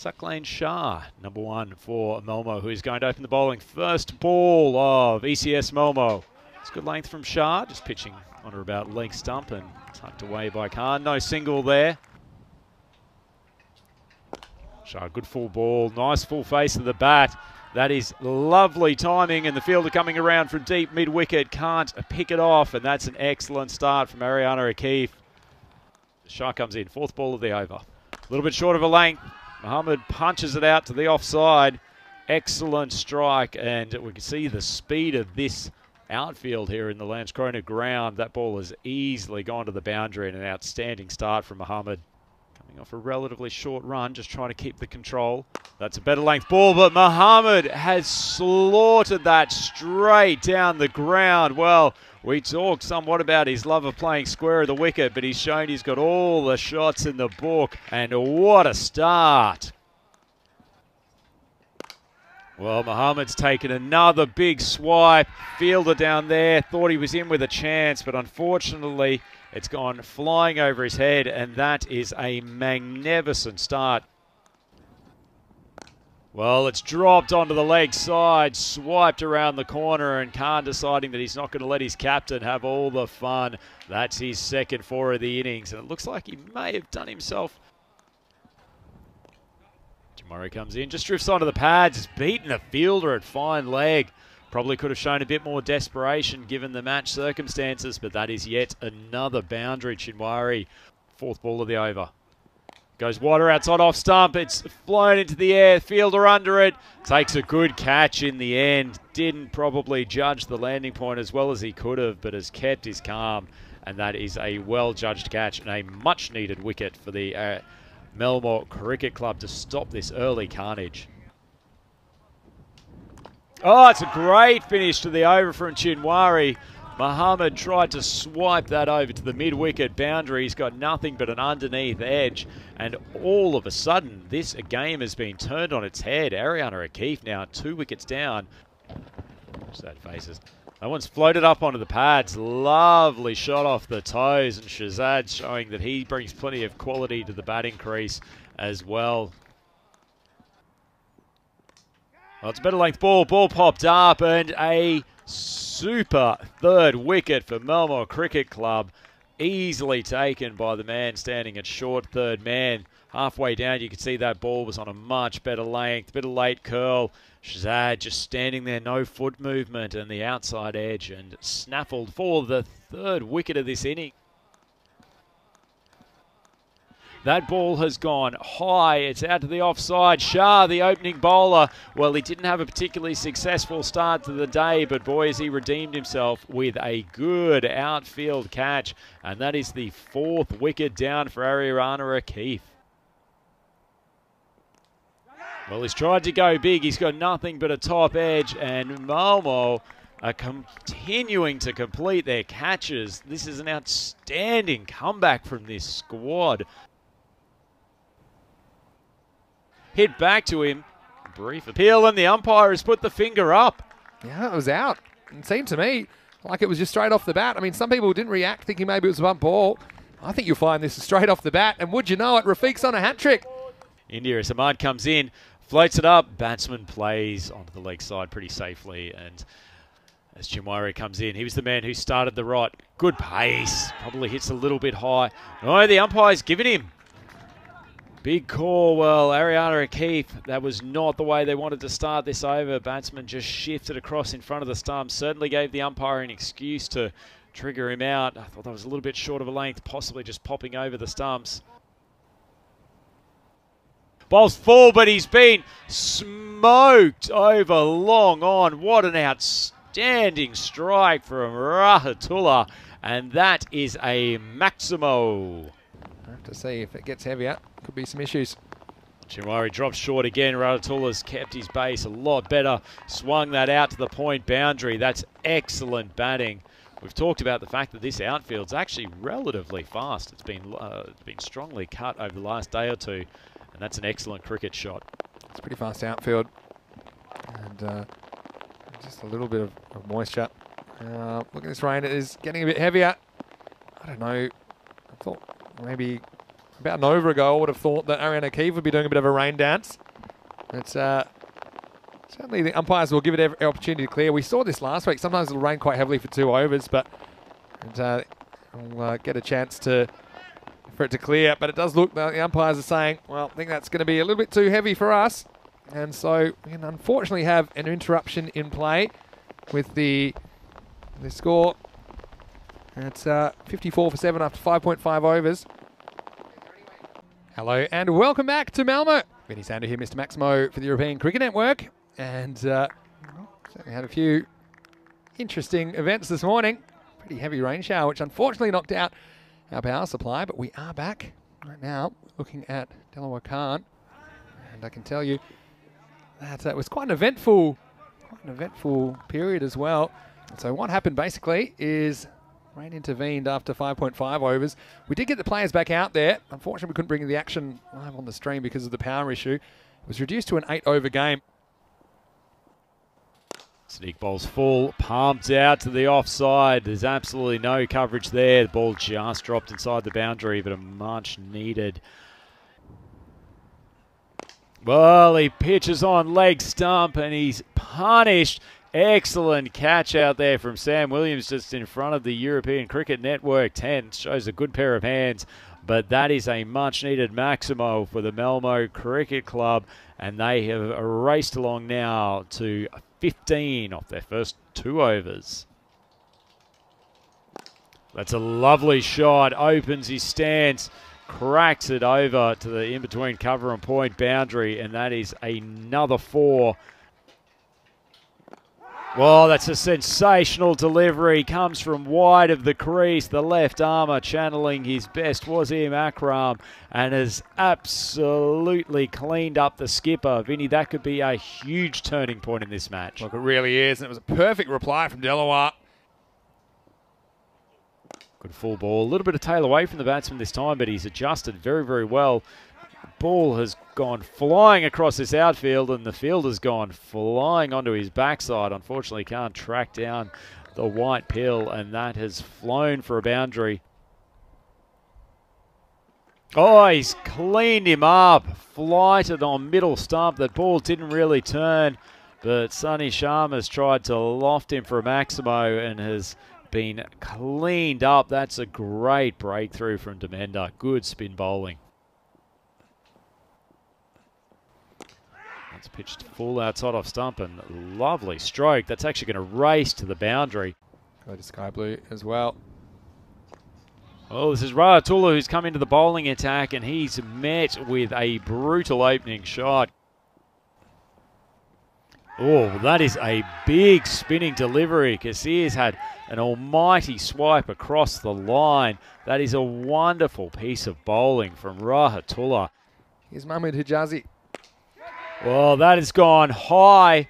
Sucklane Shah, number 1 for Malmo, who is going to open the bowling. First ball of ECS Malmo. It's good length from Shah, just pitching on or about leg stump and tucked away by Khan. No single there. Shah, good full ball, nice full face of the bat. That is lovely timing, and the fielder coming around from deep mid-wicket can't pick it off, and that's an excellent start from Ariana O'Keefe. Shah comes in, 4th ball of the over. A little bit short of a length. Mohammed punches it out to the offside. Excellent strike, and we can see the speed of this outfield here in the Landskrona ground. That ball has easily gone to the boundary, and an outstanding start from Mohammed. Coming off a relatively short run, just trying to keep the control. That's a better length ball, but Mohammed has slaughtered that straight down the ground. Well, we talked somewhat about his love of playing square of the wicket, but he's shown he's got all the shots in the book, and what a start. Well, Mohammed's taken another big swipe. Fielder down there thought he was in with a chance, but unfortunately it's gone flying over his head, and that is a magnificent start. Well, it's dropped onto the leg side, swiped around the corner, and Khan deciding that he's not going to let his captain have all the fun. That's his second 4 of the innings, and it looks like he may have done himself. Murray comes in, just drifts onto the pads, has beaten a fielder at fine leg. Probably could have shown a bit more desperation given the match circumstances, but that is yet another boundary. Chinwari, 4th ball of the over. Goes wider outside off stump, it's flown into the air, fielder under it, takes a good catch in the end. Didn't probably judge the landing point as well as he could have, but has kept his calm, and that is a well-judged catch and a much-needed wicket for the Malmo Cricket Club to stop this early carnage. Oh, it's a great finish to the over from Chinwari. Mohammed tried to swipe that over to the mid-wicket boundary. He's got nothing but an underneath edge. And all of a sudden, this game has been turned on its head. Ariana O'Keefe now 2 wickets down. Sad faces. That one's floated up onto the pads. Lovely shot off the toes. And Shazad showing that he brings plenty of quality to the batting crease as well. Well, it's a better length ball. Ball popped up, and a super 3rd wicket for Malmo Cricket Club. Easily taken by the man standing at short 3rd man. Halfway down, you can see that ball was on a much better length. Bit of late curl. Shazad just standing there, no foot movement, and the outside edge, and snaffled for the 3rd wicket of this inning. That ball has gone high. It's out to the offside. Shah, the opening bowler. Well, he didn't have a particularly successful start to the day, but boy, has he redeemed himself with a good outfield catch. And that is the 4th wicket down for Ariana O'Keefe. Well, he's tried to go big. He's got nothing but a top edge, and Malmo are continuing to complete their catches. This is an outstanding comeback from this squad. Hit back to him. Brief appeal, and the umpire has put the finger up. Yeah, it was out. It seemed to me like it was just straight off the bat. I mean, some people didn't react thinking maybe it was a bump ball. I think you'll find this is straight off the bat, and would you know it, Rafiq's on a hat-trick. India, as Ahmad comes in, floats it up. Batsman plays onto the leg side pretty safely, and as Chinwari comes in, he was the man who started the rot. Good pace, probably hits a little bit high. Oh, the umpire's given him. Big call. Well, Ariana O'Keefe, that was not the way they wanted to start this over. Batsman just shifted across in front of the stumps. Certainly gave the umpire an excuse to trigger him out. I thought that was a little bit short of a length, possibly just popping over the stumps. Ball's full, but he's been smoked over long on. What an outstanding strike from Rahatullah. And that is a Maximo. I have to see if it gets heavier. Could be some issues. Chinwari drops short again. Rahatullah's kept his base a lot better. Swung that out to the point boundary. That's excellent batting. We've talked about the fact that this outfield's actually relatively fast. It's been strongly cut over the last day or two, and that's an excellent cricket shot. It's pretty fast outfield, and just a little bit of moisture. Look at this rain. It is getting a bit heavier. I don't know. I thought maybe about an over ago, I would have thought that Ariane O'Keefe would be doing a bit of a rain dance. It's certainly the umpires will give it every opportunity to clear. We saw this last week. Sometimes it'll rain quite heavily for 2 overs, but we'll get a chance for it to clear. But it does look that the umpires are saying, well, I think that's going to be a little bit too heavy for us. And so we can unfortunately have an interruption in play with the score. It's 54 for 7 after 5.5 overs. Hello and welcome back to Malmo. Vinny Sander here, Mr. Maximo for the European Cricket Network. And certainly had a few interesting events this morning. Pretty heavy rain shower, which unfortunately knocked out our power supply. But we are back right now looking at Delaware Khan. And I can tell you that it was quite an eventful period as well. And so what happened basically is rain intervened after 5.5 overs. We did get the players back out there. Unfortunately, we couldn't bring the action live on the stream because of the power issue. It was reduced to an 8-over game. Sneak ball's full, pumped out to the offside. There's absolutely no coverage there. The ball just dropped inside the boundary, but a much needed. Well, he pitches on leg stump and he's punished. Excellent catch out there from Sam Williams just in front of the European Cricket Network 10. Shows a good pair of hands, but that is a much-needed maximo for the Malmo Cricket Club, and they have raced along now to 15 off their first 2 overs. That's a lovely shot. Opens his stance, cracks it over to the in-between cover and point boundary, and that is another 4. Well, that's a sensational delivery. Comes from wide of the crease. The left armour channeling his best Wasim Akram and has absolutely cleaned up the skipper. Vinny, that could be a huge turning point in this match. Look, it really is. And it was a perfect reply from Delaware. Good full ball. A little bit of tail away from the batsman this time, but he's adjusted very, very well. Ball has gone flying across this outfield and the field has gone flying onto his backside. Unfortunately, can't track down the white pill, and that has flown for a boundary. Oh, he's cleaned him up. Flighted on middle stump. That ball didn't really turn, but Sonny Sharma's tried to loft him for a maximo and has been cleaned up. That's a great breakthrough from Demender. Good spin bowling. It's pitched full outside off stump and lovely stroke. That's actually going to race to the boundary. Go to Sky Blue as well. Oh, this is Rahatullah who's come into the bowling attack and he's met with a brutal opening shot. Oh, that is a big spinning delivery. Kasir's had an almighty swipe across the line. That is a wonderful piece of bowling from Rahatullah. Here's Mahmood Hijazi. Well, that has gone high.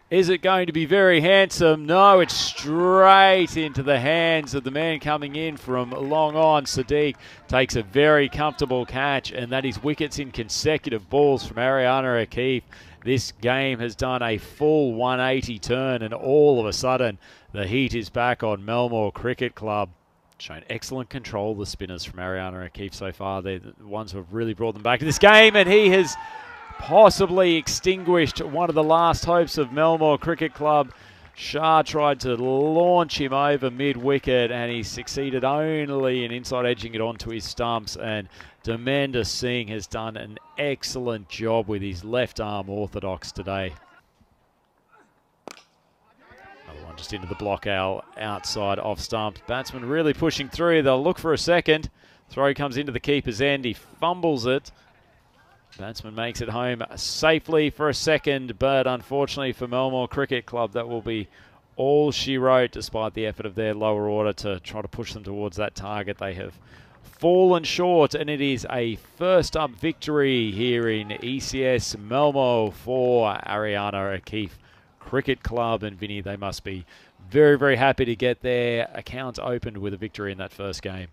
Is it going to be very handsome? No, it's straight into the hands of the man coming in from long on. Sadiq takes a very comfortable catch, and that is wickets in consecutive balls from Ariane O'Keefe. This game has done a full 180 turn, and all of a sudden, the heat is back on Malmo Cricket Club. Shown excellent control, the spinners from Ariane O'Keefe so far. They're the ones who have really brought them back to this game, and he has possibly extinguished one of the last hopes of Malmo Cricket Club. Shah tried to launch him over mid-wicket and he succeeded only in inside edging it onto his stumps, and Demender Singh has done an excellent job with his left arm orthodox today. Another one just into the block outside off stump. Batsman really pushing through. They'll look for a second. Throw comes into the keeper's end. He fumbles it. Batsman makes it home safely for a second, but unfortunately for Malmo Cricket Club, that will be all she wrote, despite the effort of their lower order to try to push them towards that target. They have fallen short, and it is a first-up victory here in ECS Malmo for Ariane O'Keefe Cricket Club. And Vinny, they must be very, very happy to get their account opened with a victory in that first game.